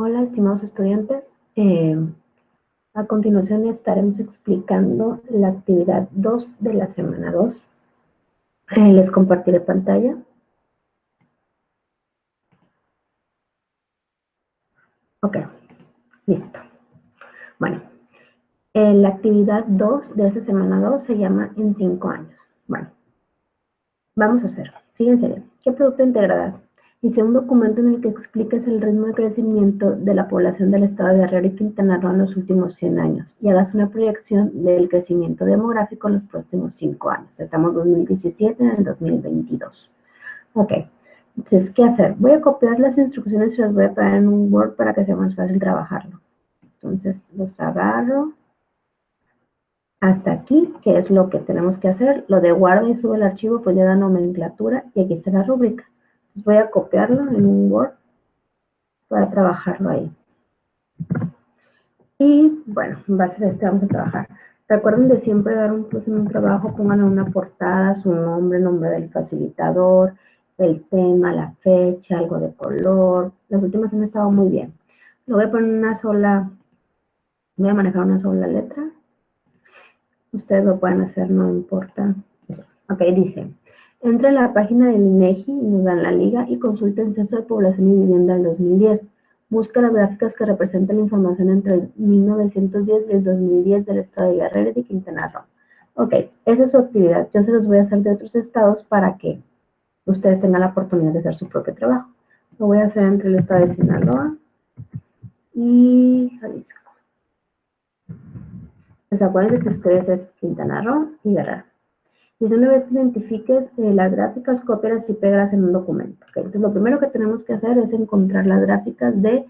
Hola, estimados estudiantes. A continuación estaremos explicando la actividad 2 de la semana 2. Les compartiré pantalla. Ok, listo. Bueno, la actividad 2 de esta semana 2 se llama En 5 años. Bueno, vamos a hacer. Fíjense bien. ¿Qué producto integrarás? Hice un documento en el que expliques el ritmo de crecimiento de la población del estado de Guerrero y Quintana Roo en los últimos 100 años y hagas una proyección del crecimiento demográfico en los próximos 5 años. Estamos en 2017 en el 2022. Ok, entonces, ¿qué hacer? Voy a copiar las instrucciones y las voy a pegar en un Word para que sea más fácil trabajarlo. Entonces, los agarro hasta aquí, que es lo que tenemos que hacer. Lo de guarda y sube el archivo, pues ya da nomenclatura y aquí está la rúbrica. Voy a copiarlo en un Word para trabajarlo ahí. Y bueno, en base a esto vamos a trabajar. Recuerden de siempre dar en un trabajo, pongan en una portada su nombre, nombre del facilitador, el tema, la fecha, algo de color. Las últimas han estado muy bien. Lo voy a poner una sola, voy a manejar una sola letra. Ustedes lo pueden hacer, no importa. Ok, dice. Entra en la página del INEGI, nos dan la liga y consulta el Censo de Población y Vivienda del 2010. Busca las gráficas que representan la información entre el 1910 y el 2010 del estado de Guerrero y de Quintana Roo. Ok, esa es su actividad. Yo se los voy a hacer de otros estados para que ustedes tengan la oportunidad de hacer su propio trabajo. Lo voy a hacer entre el estado de Sinaloa y Jalisco. Pues acuérdense que ustedes es Quintana Roo y Guerrero. Y una vez que identifiques las gráficas, cópialas y pégalas en un documento. ¿Okay? Entonces, lo primero que tenemos que hacer es encontrar las gráficas de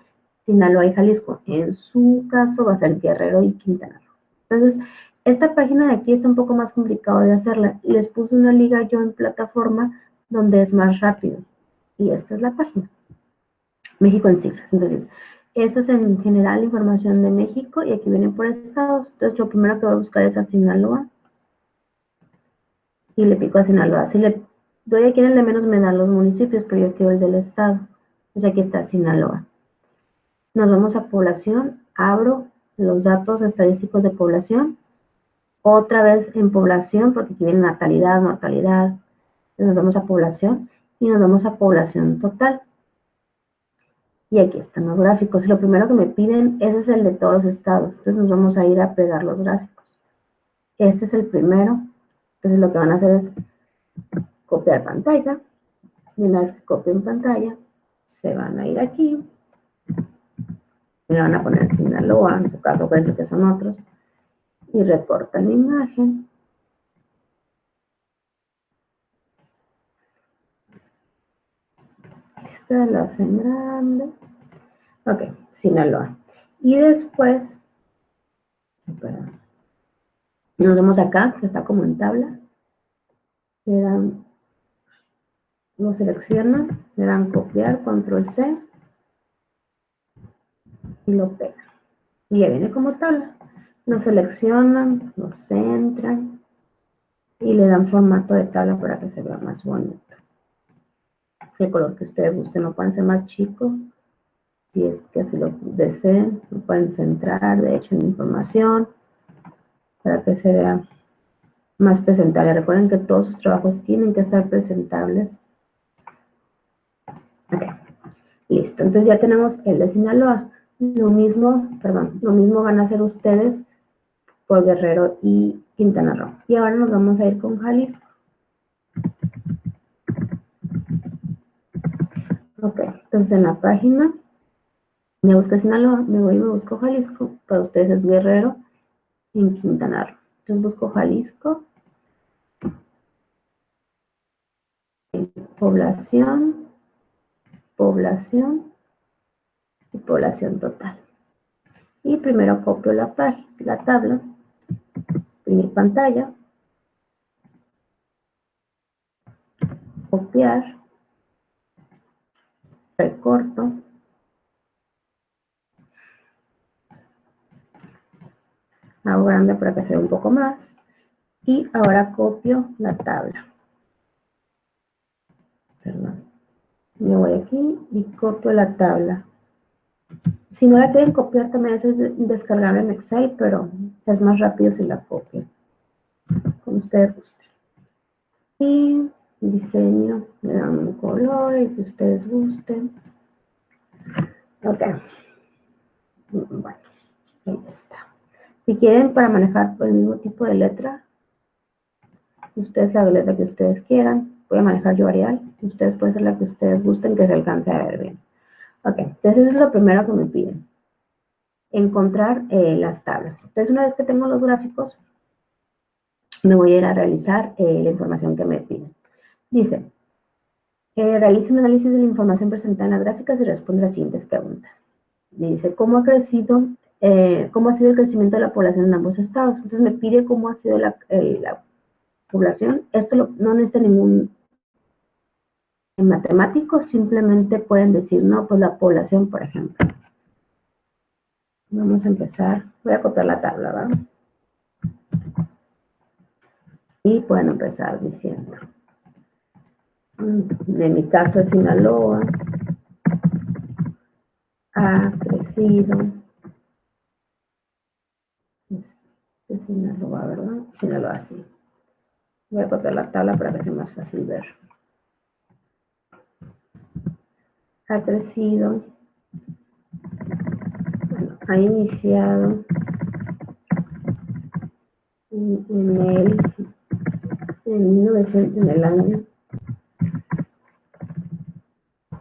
Sinaloa y Jalisco. En su caso va a ser Guerrero y Quintana Roo. Entonces, esta página de aquí está un poco más complicado de hacerla. Les puse una liga yo en plataforma donde es más rápido. Y esta es la página. México en cifras. Entonces, esta es en general información de México y aquí vienen por estados. Entonces, lo primero que voy a buscar es a Sinaloa. Y le pico a Sinaloa. Si le doy aquí en el de menos me dan los municipios, pero yo quiero el del estado. Entonces aquí está Sinaloa. Nos vamos a población, abro los datos estadísticos de población, otra vez en población, porque aquí viene natalidad, mortalidad. Nos vamos a población y nos vamos a población total. Y aquí están los gráficos. Y lo primero que me piden, ese es el de todos los estados. Entonces nos vamos a ir a pegar los gráficos. Este es el primero. Entonces lo que van a hacer es copiar pantalla. Y una vez que copien pantalla, se van a ir aquí. Y le van a poner Sinaloa, en su caso parece que son otros. Y recortan la imagen. Esta la hacen grande. Ok, Sinaloa. Y después, nos vemos acá, que está como en tabla. Le dan, lo seleccionan, le dan copiar, control C. Y lo pegan. Y ya viene como tabla. Lo seleccionan, lo centran. Y le dan formato de tabla para que se vea más bonito. El color que ustedes gusten, lo pueden hacer más chico, si es que así lo deseen, lo pueden centrar, de hecho, en información, para que se vea más presentable. Recuerden que todos sus trabajos tienen que estar presentables. Ok, listo. Entonces ya tenemos el de Sinaloa. Lo mismo van a hacer ustedes por Guerrero y Quintana Roo. Y ahora nos vamos a ir con Jalisco. Ok, entonces en la página me busco Sinaloa, me voy y me busco Jalisco. Para ustedes es Guerrero y en Quintana Roo. Entonces busco Jalisco. Población, población y población total. Y primero copio la tabla, imprimir pantalla, copiar, recorto, hago grande para que se vea un poco más y ahora copio la tabla. Perdón. Me voy aquí y copio la tabla. Si no la quieren copiar, también es descargable en Excel, pero es más rápido si la copian, como ustedes gusten. Y diseño, le dan un color y que ustedes gusten. Ok. Bueno, ahí está. Si quieren para manejar el mismo tipo de letra, ustedes la letra que ustedes quieran. Voy a manejar yo Arial. Ustedes pueden ser la que ustedes gusten, que se alcance a ver bien. Ok, entonces eso es lo primero que me piden. Encontrar las tablas. Entonces una vez que tengo los gráficos, me voy a ir a realizar la información que me piden. Dice, realice un análisis de la información presentada en las gráficas y responde las siguientes preguntas. Dice, ¿cómo ha sido el crecimiento de la población en ambos estados? Entonces me pide cómo ha sido la población. Esto no necesita ningún matemático, simplemente pueden decir, no, pues la población, por ejemplo. Vamos a empezar, voy a copiar la tabla, ¿verdad? Y pueden empezar diciendo, en mi caso Sinaloa ha crecido, Sinaloa, ¿verdad? Sinaloa, sí. Voy a copiar la tabla para que sea más fácil ver. Ha crecido, bueno, ha iniciado en el año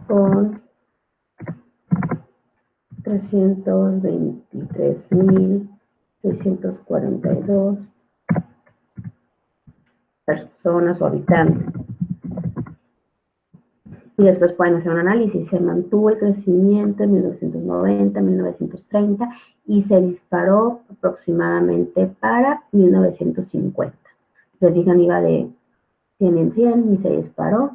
con 323.642 personas o habitantes. Y después pueden hacer un análisis. Se mantuvo el crecimiento en 1990, 1930 y se disparó aproximadamente para 1950. Se fijan, iba de 100 en 100 y se disparó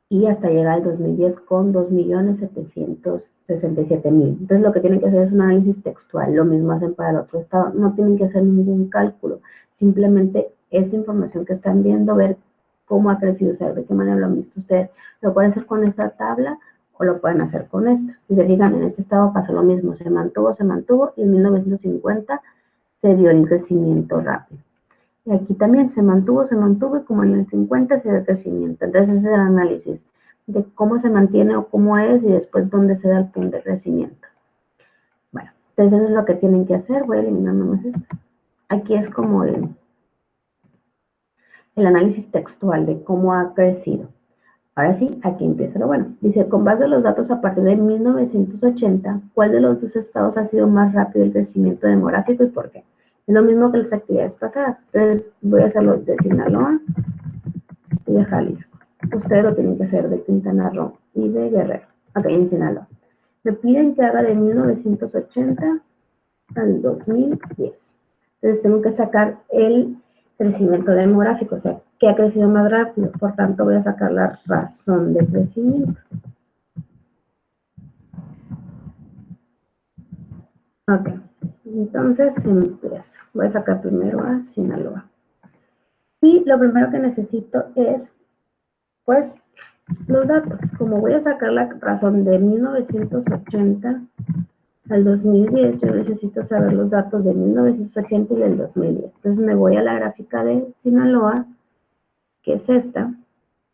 y hasta llegar al 2010 con 2.767.000. Entonces lo que tienen que hacer es un análisis textual. Lo mismo hacen para el otro estado. No tienen que hacer ningún cálculo. Simplemente esta información que están viendo, ver cómo ha crecido, o sea, de qué manera lo han visto ustedes. Lo pueden hacer con esta tabla o lo pueden hacer con esta. Si se fijan, en este estado pasó lo mismo. Se mantuvo y en 1950 se dio el crecimiento rápido. Y aquí también se mantuvo y como en el 50 se da crecimiento. Entonces ese es el análisis de cómo se mantiene o cómo es y después dónde se da el punto de crecimiento. Bueno, entonces eso es lo que tienen que hacer. Voy a eliminar nomás esto. Aquí es como el análisis textual de cómo ha crecido. Ahora sí, aquí empieza lo bueno. Dice, con base en los datos a partir de 1980, ¿cuál de los dos estados ha sido más rápido el crecimiento demográfico y por qué? Es lo mismo que las actividades pasadas. Entonces voy a hacerlo de Sinaloa y de Jalisco. Ustedes lo tienen que hacer de Quintana Roo y de Guerrero. Ok, en Sinaloa. Me piden que haga de 1980 al 2010. Entonces tengo que sacar el crecimiento demográfico, o sea, que ha crecido más rápido. Por tanto, voy a sacar la razón de crecimiento. Ok, entonces empiezo. Voy a sacar primero a Sinaloa. Y lo primero que necesito es, pues, los datos. Como voy a sacar la razón de 1980 al 2010, yo necesito saber los datos de 1980 y del 2010. Entonces me voy a la gráfica de Sinaloa, que es esta,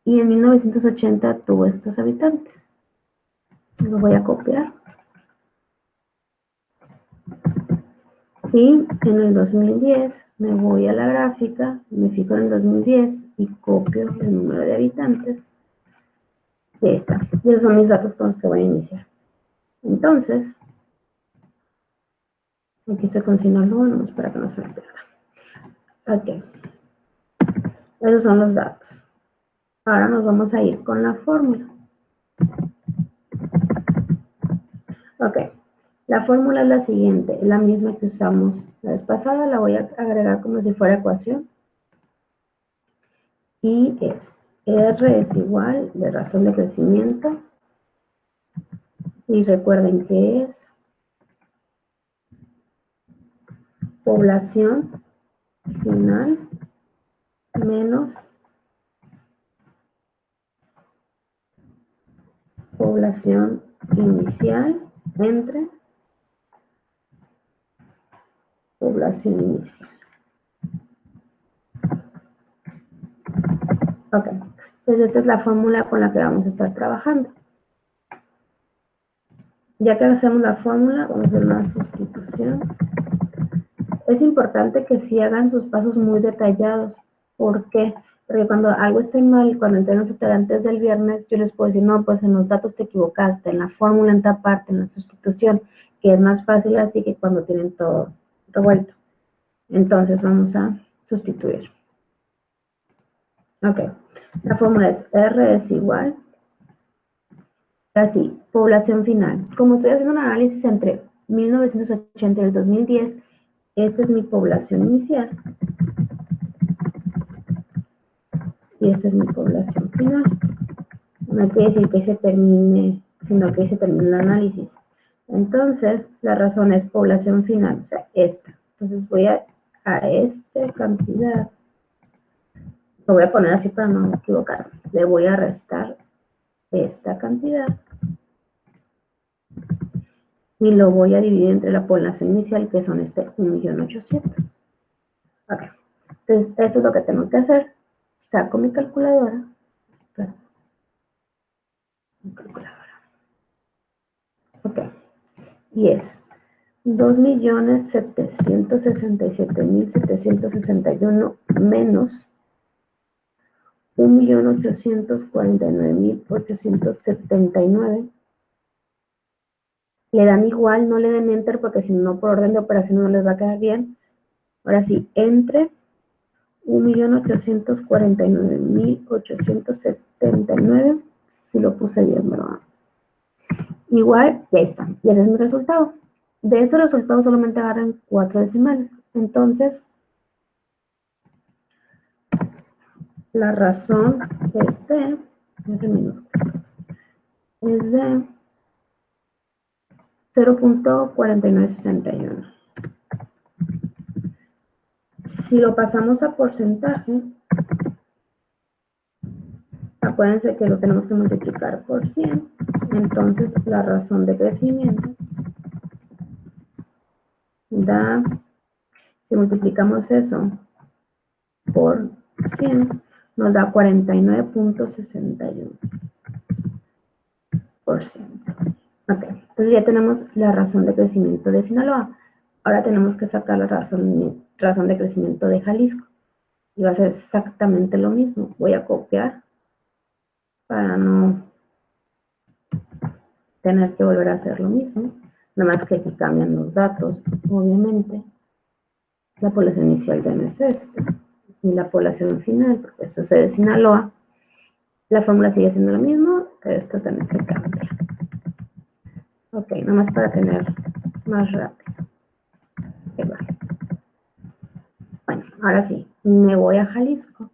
y en 1980 tuvo estos habitantes. Lo voy a copiar. Y en el 2010 me voy a la gráfica, me fijo en el 2010 y copio el número de habitantes de esta. Y esos son mis datos con los que voy a iniciar. Entonces, aquí estoy con Sinaloa, nomás para que no se me pierda. Ok. Esos son los datos. Ahora nos vamos a ir con la fórmula. Ok. La fórmula es la siguiente, es la misma que usamos la vez pasada, la voy a agregar como si fuera ecuación. Y es R es igual de razón de crecimiento. Y recuerden que es población final menos población inicial entre población inicial. Ok, entonces esta es la fórmula con la que vamos a estar trabajando. Ya que hacemos la fórmula, vamos a hacer una sustitución. Es importante que sí hagan sus pasos muy detallados. ¿Por qué? Porque cuando algo esté mal, cuando entren los antes del viernes, yo les puedo decir, no, pues en los datos te equivocaste, en la fórmula, en esta parte, en la sustitución, que es más fácil así que cuando tienen todo revuelto. Entonces vamos a sustituir. Ok, la fórmula es R es igual, así, población final. Como estoy haciendo un análisis entre 1980 y el 2010, esta es mi población inicial. Y esta es mi población final. No quiere decir que se termine, sino que se termine el análisis. Entonces, la razón es población final, o sea, esta. Entonces voy a esta cantidad, lo voy a poner así para no equivocarme. Le voy a restar esta cantidad y lo voy a dividir entre la población inicial, que son 1.800.000. Ok. Entonces, esto es lo que tengo que hacer. Saco mi calculadora. Ok. Y es 2.767.761 menos 1.849.879. Le dan igual, no le den enter porque si no por orden de operación no les va a quedar bien. Ahora sí, entre 1.849.879, si lo puse bien, ¿verdad? Igual, ya está, y ese es mi resultado. De este resultado solamente agarran 4 decimales. Entonces, la razón es de 0.4961. Si lo pasamos a porcentaje, acuérdense que lo tenemos que multiplicar por 100. Entonces, la razón de crecimiento da, si multiplicamos eso por 100, nos da 49.61%. Ok, entonces ya tenemos la razón de crecimiento de Sinaloa. Ahora tenemos que sacar la razón de crecimiento de Jalisco. Y va a ser exactamente lo mismo. Voy a copiar para no tener que volver a hacer lo mismo. Nada más que aquí cambian los datos, obviamente. La población inicial ya no es esta. Y la población final, porque esto es de Sinaloa. La fórmula sigue siendo lo mismo, pero esto también se cambia. Ok, nada más para tener más rápido. Bueno, ahora sí, me voy a Jalisco.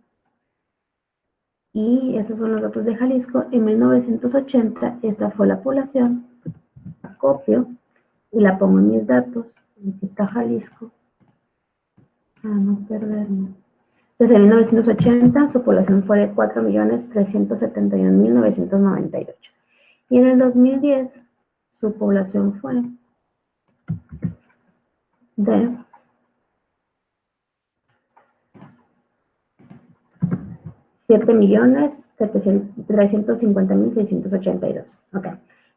Y esos son los datos de Jalisco. En 1980, esta fue la población. La copio y la pongo en mis datos. Aquí está Jalisco. Para no perderme. Desde 1980, su población fue de 4.371.998. Y en el 2010, su población fue de 7.350.682. Ok.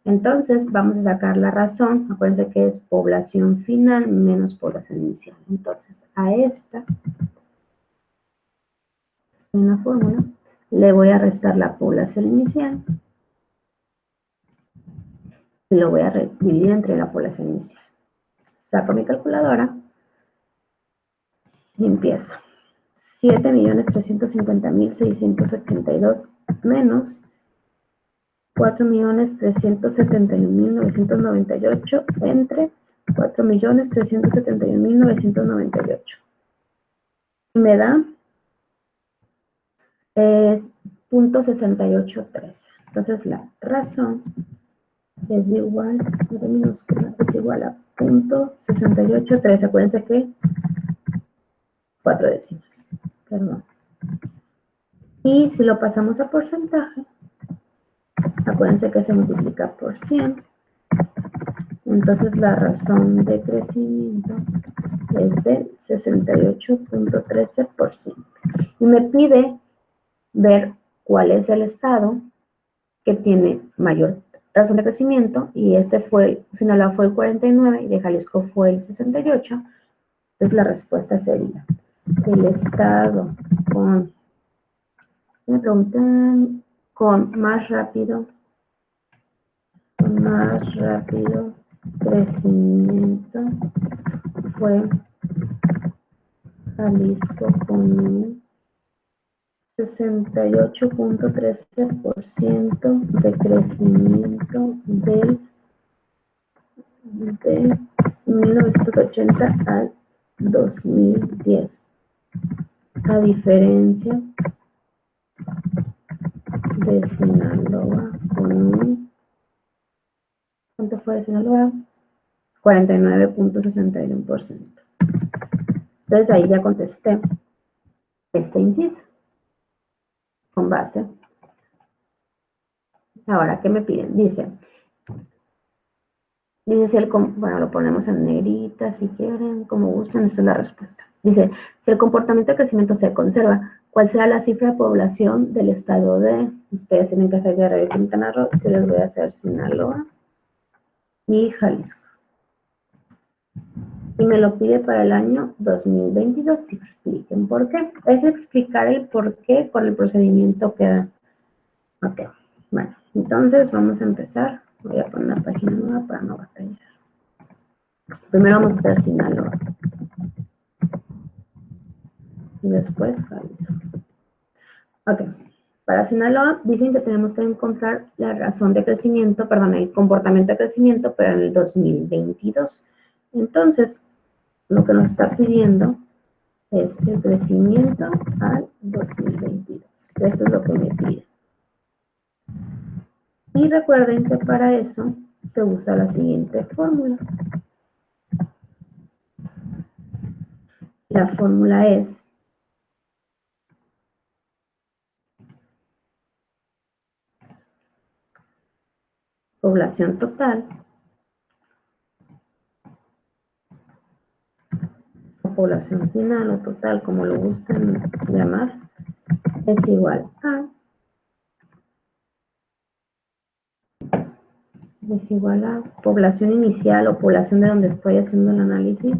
Entonces, vamos a sacar la razón. Acuérdense que es población final menos población inicial. Entonces, a esta, en la fórmula, le voy a restar la población inicial y lo voy a dividir entre la población inicial. Saco mi calculadora y empiezo. 7.350.682 menos 4.371.998 entre 4.371.998. Me da 0.683. Entonces la razón es igual, es igual a 0.683. Acuérdense que 4 décimas. Perdón. Y si lo pasamos a porcentaje, acuérdense que se multiplica por 100. Entonces la razón de crecimiento es de 68.13%. Y me pide ver cuál es el estado que tiene mayor razón de crecimiento, y Sinaloa fue el 49 y de Jalisco fue el 68. Entonces la respuesta sería el estado me preguntan, con más rápido crecimiento fue Jalisco con un 68.13% de crecimiento de 1980 al 2010, a diferencia de Sinaloa con un, ¿cuánto fue de Sinaloa? 49.61%. Entonces ahí ya contesté este inciso con base. Ahora, ¿qué me piden? Dice si bueno, lo ponemos en negrita si quieren, como gusten, esta es la respuesta. Dice, si el comportamiento de crecimiento se conserva, ¿cuál será la cifra de población del estado de? Ustedes tienen que hacer Guerrero y Quintana Roo, yo les voy a hacer Sinaloa y Jalisco. Y me lo pide para el año 2022. Expliquen por qué. Es explicar el por qué con el procedimiento que da. Ok, bueno, entonces vamos a empezar. Voy a poner una página nueva para no batallar. Primero vamos a hacer Sinaloa. Y después Jalisco. Ok, para Sinaloa dicen que tenemos que encontrar la razón de crecimiento, perdón, el comportamiento de crecimiento, pero en el 2022. Entonces, lo que nos está pidiendo es el crecimiento al 2022. Esto es lo que me pide. Y recuerden que para eso se usa la siguiente fórmula. La fórmula es población total o población final o total, como lo gusten llamar, es igual a población inicial o población de donde estoy haciendo el análisis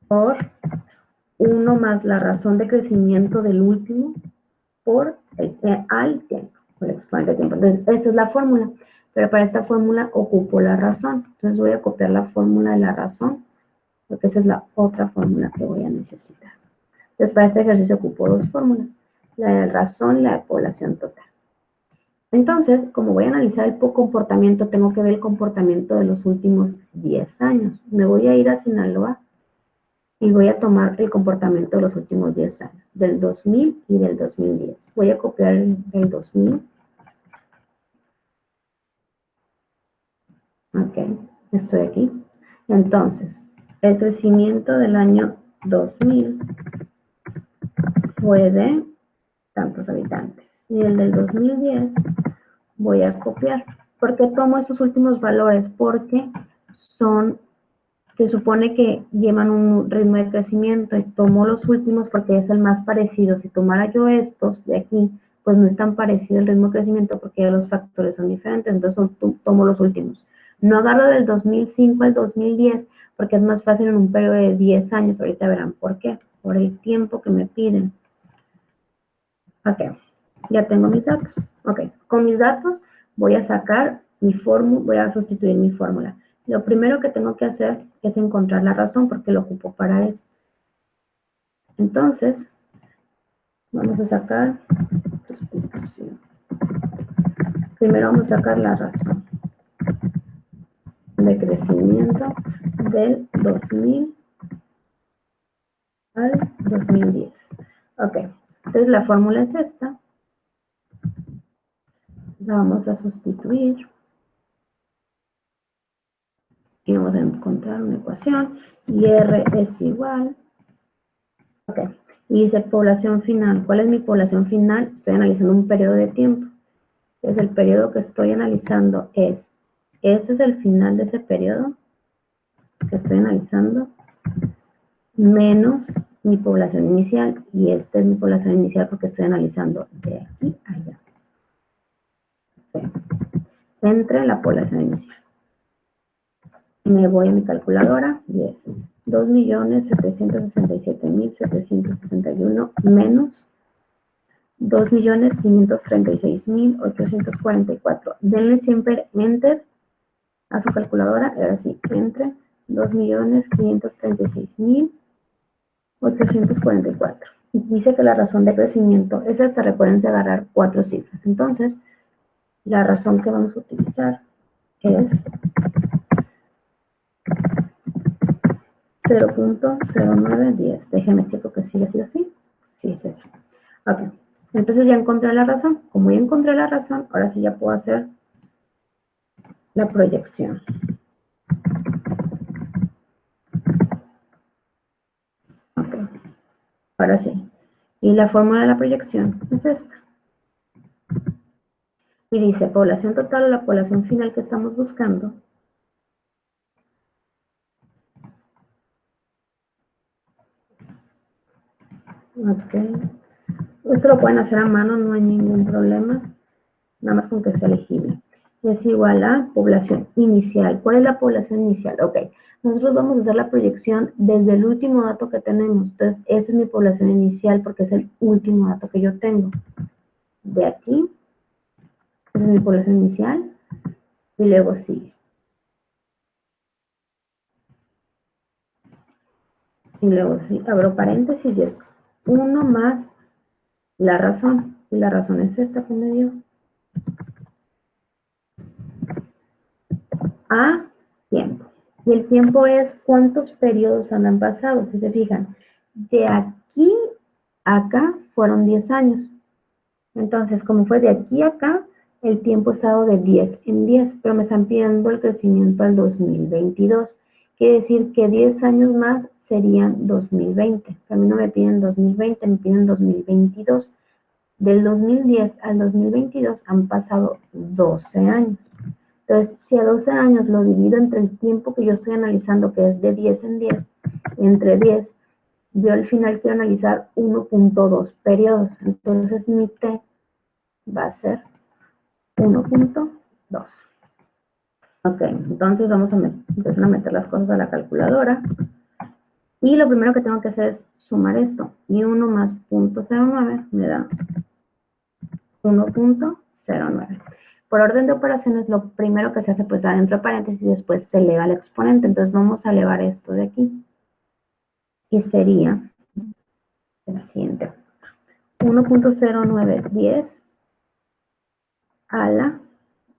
por 1 más la razón de crecimiento del último por al tiempo, por el exponente de tiempo. Entonces, esta es la fórmula, pero para esta fórmula ocupo la razón. Entonces voy a copiar la fórmula de la razón, porque esa es la otra fórmula que voy a necesitar. Entonces, para este ejercicio ocupo dos fórmulas, la de razón y la de población total. Entonces, como voy a analizar el comportamiento, tengo que ver el comportamiento de los últimos 10 años. Me voy a ir a Sinaloa y voy a tomar el comportamiento de los últimos 10 años, del 2000 y del 2010. Voy a copiar el 2000. Ok, estoy aquí. Entonces, el crecimiento del año 2000 fue de tantos habitantes. Y el del 2010 voy a copiar. ¿Por qué tomo estos últimos valores? Porque se supone que llevan un ritmo de crecimiento y tomo los últimos porque es el más parecido. Si tomara yo estos de aquí, pues no es tan parecido el ritmo de crecimiento porque ya los factores son diferentes, entonces tomo los últimos. No agarro del 2005 al 2010 porque es más fácil en un periodo de 10 años. Ahorita verán por qué. Por el tiempo que me piden. Ok, ya tengo mis datos. Ok, con mis datos voy a sacar mi fórmula, voy a sustituir mi fórmula. Lo primero que tengo que hacer es encontrar la razón porque lo ocupo para eso. Entonces, vamos a sacar sustitución. Primero vamos a sacar la razón de crecimiento del 2000 al 2010. Ok, entonces la fórmula es esta. La vamos a sustituir. Y vamos a encontrar una ecuación. Y R es igual. Ok. Y dice población final. ¿Cuál es mi población final? Estoy analizando un periodo de tiempo. Entonces, el periodo que estoy analizando este es el final de ese periodo que estoy analizando, menos mi población inicial, y esta es mi población inicial porque estoy analizando de aquí a allá. Entre la población inicial. Me voy a mi calculadora y es 2.767.761 menos 2.536.844. Denle siempre enter a su calculadora, ahora sí, entre 2.536.844. Y dice que la razón de crecimiento es esta, recuerden de agarrar 4 cifras. Entonces, la razón que vamos a utilizar es 0.0910. Déjenme checo que sigue así así. Sí, es eso. Ok. Entonces ya encontré la razón. Como ya encontré la razón, ahora sí ya puedo hacer la proyección. Ok. Ahora sí. Y la fórmula de la proyección es esta. Y dice población total o la población final que estamos buscando. Ok. Esto lo pueden hacer a mano, no hay ningún problema. Nada más con que sea legible. Es igual a población inicial. ¿Cuál es la población inicial? Ok. Nosotros vamos a hacer la proyección desde el último dato que tenemos. Entonces, esa es mi población inicial porque es el último dato que yo tengo. De aquí, esa es mi población inicial. Y luego sigue. Y luego sí, abro paréntesis y es 1 más la razón. Y la razón es esta que me dio. A tiempo. Y el tiempo es cuántos periodos han pasado. Si se fijan, de aquí a acá fueron 10 años. Entonces, como fue de aquí a acá, el tiempo ha estado de 10 en 10, pero me están pidiendo el crecimiento al 2022. Quiere decir que 10 años más serían 2020. A mí no me piden 2020, me piden 2022. Del 2010 al 2022 han pasado 12 años. Entonces, si a 12 años lo divido entre el tiempo que yo estoy analizando, que es de 10 en 10, entre 10, yo al final quiero analizar 1.2 periodos. Entonces, mi T va a ser 1.2. Ok, entonces vamos a empezar a meter las cosas a la calculadora. Y lo primero que tengo que hacer es sumar esto. Y 1 más 0.09 me da 1.09. Por orden de operaciones, lo primero que se hace pues da dentro de paréntesis y después se eleva el exponente. Entonces vamos a elevar esto de aquí. Y sería la siguiente. 1.0910 a la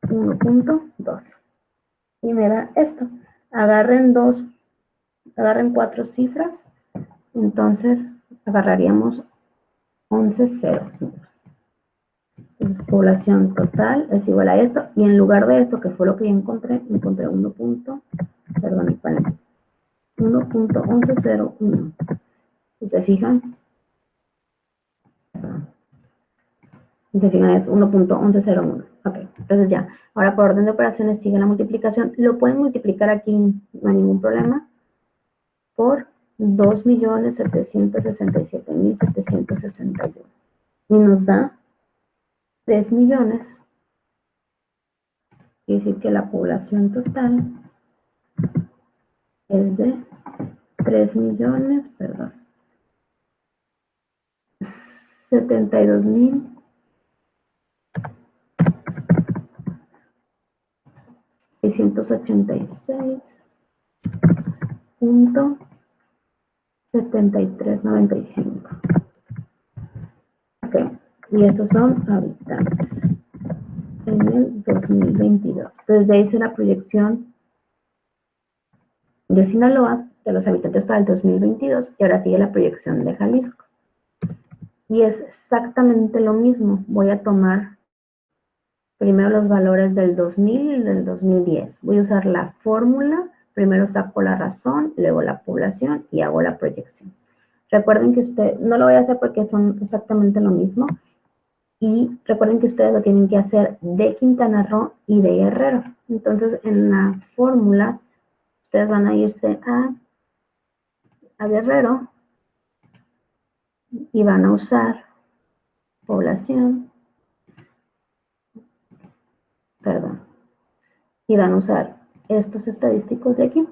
1.2. Y me da esto. Agarren 4 cifras. Entonces agarraríamos 11 ceros. Entonces, población total es igual a esto. Y en lugar de esto, que fue lo que yo encontré 1.1101. Si se fijan, es 1.1101. Ok, entonces ya. Ahora por orden de operaciones sigue la multiplicación. Lo pueden multiplicar aquí, no hay ningún problema, por 2.767.761. Y nos da 3 millones. Quiere decir que la población total es de 3 millones, perdón, 72.686.7395. Ok, y estos son habitantes en el 2022. Entonces de ahí hice la proyección de Sinaloa, de los habitantes para el 2022, y ahora sigue la proyección de Jalisco. Y es exactamente lo mismo. Voy a tomar primero los valores del 2000 y del 2010. Voy a usar la fórmula. Primero saco la razón, luego la población y hago la proyección. Recuerden que usted, no lo voy a hacer porque son exactamente lo mismo. Y recuerden que ustedes lo tienen que hacer de Quintana Roo y de Guerrero. Entonces, en la fórmula, ustedes van a irse a Guerrero y van a usar población, y van a usar estos estadísticos de aquí,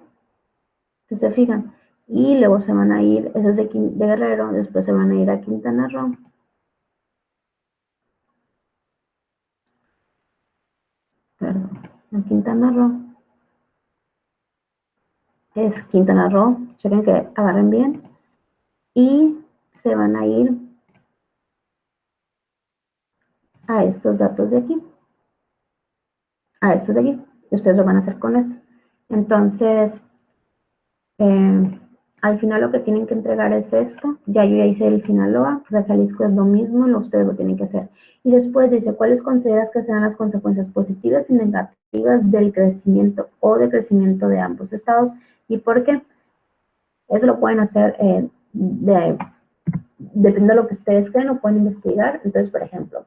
si se fijan. Y luego se van a ir, esos de Guerrero, después se van a ir a Quintana Roo. A Quintana Roo. Es Quintana Roo, chequen que agarren bien. Y se van a ir a estos datos de aquí. A estos de aquí. Ustedes lo van a hacer con esto. Entonces, al final lo que tienen que entregar es esto. Ya yo ya hice el Sinaloa, de Jalisco es lo mismo, ustedes lo tienen que hacer. Y después dice, ¿cuáles consideras que serán las consecuencias positivas y negativas del crecimiento o decrecimiento de ambos estados? ¿Y por qué? Eso lo pueden hacer dependiendo de lo que ustedes creen, lo pueden investigar. Entonces, por ejemplo,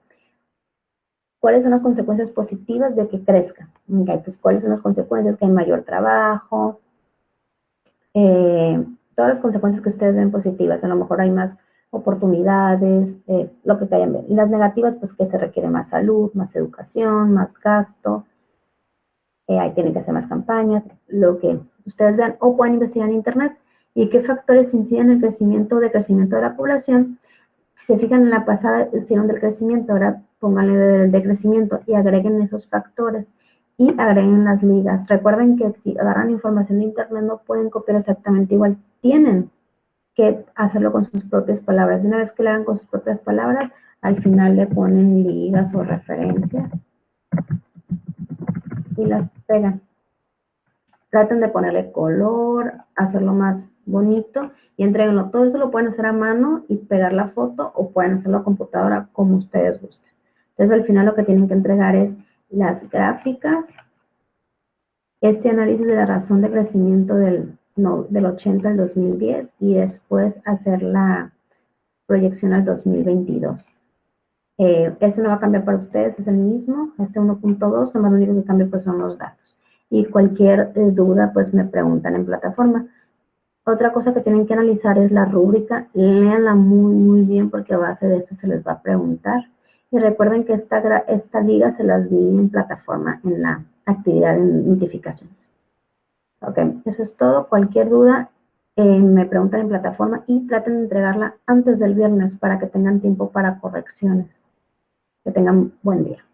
¿cuáles son las consecuencias positivas de que crezca? Okay, pues, ¿cuáles son las consecuencias? Que hay mayor trabajo, todas las consecuencias que ustedes ven positivas, a lo mejor hay más oportunidades, lo que hayan bien. Y las negativas, pues que se requiere más salud, más educación, más gasto, ahí tienen que hacer más campañas, lo que ustedes vean, o pueden investigar en internet. ¿Y qué factores inciden en el crecimiento o decrecimiento de la población? Si se fijan en la pasada, hicieron del crecimiento, ahora pónganle del decrecimiento y agreguen esos factores y agreguen las ligas. Recuerden que si agarran información de internet no pueden copiar exactamente igual, tienen que hacerlo con sus propias palabras. Y una vez que lo hagan con sus propias palabras, al final le ponen ligas o referencias y las pegan. Traten de ponerle color, hacerlo más bonito y entréguenlo. Todo eso lo pueden hacer a mano y pegar la foto o pueden hacerlo a computadora como ustedes gusten. Entonces al final lo que tienen que entregar es las gráficas, este análisis de la razón de crecimiento del 80 al 2010 y después hacer la proyección al 2022. Este no va a cambiar para ustedes, es el mismo, este 1.2, nomás lo único que cambia pues son los datos. Y cualquier duda pues me preguntan en plataforma. Otra cosa que tienen que analizar es la rúbrica, léanla muy bien porque a base de esto se les va a preguntar. Y recuerden que esta liga se las di en plataforma en la actividad de notificaciones. Ok, eso es todo. Cualquier duda me preguntan en plataforma y traten de entregarla antes del viernes para que tengan tiempo para correcciones. Que tengan buen día.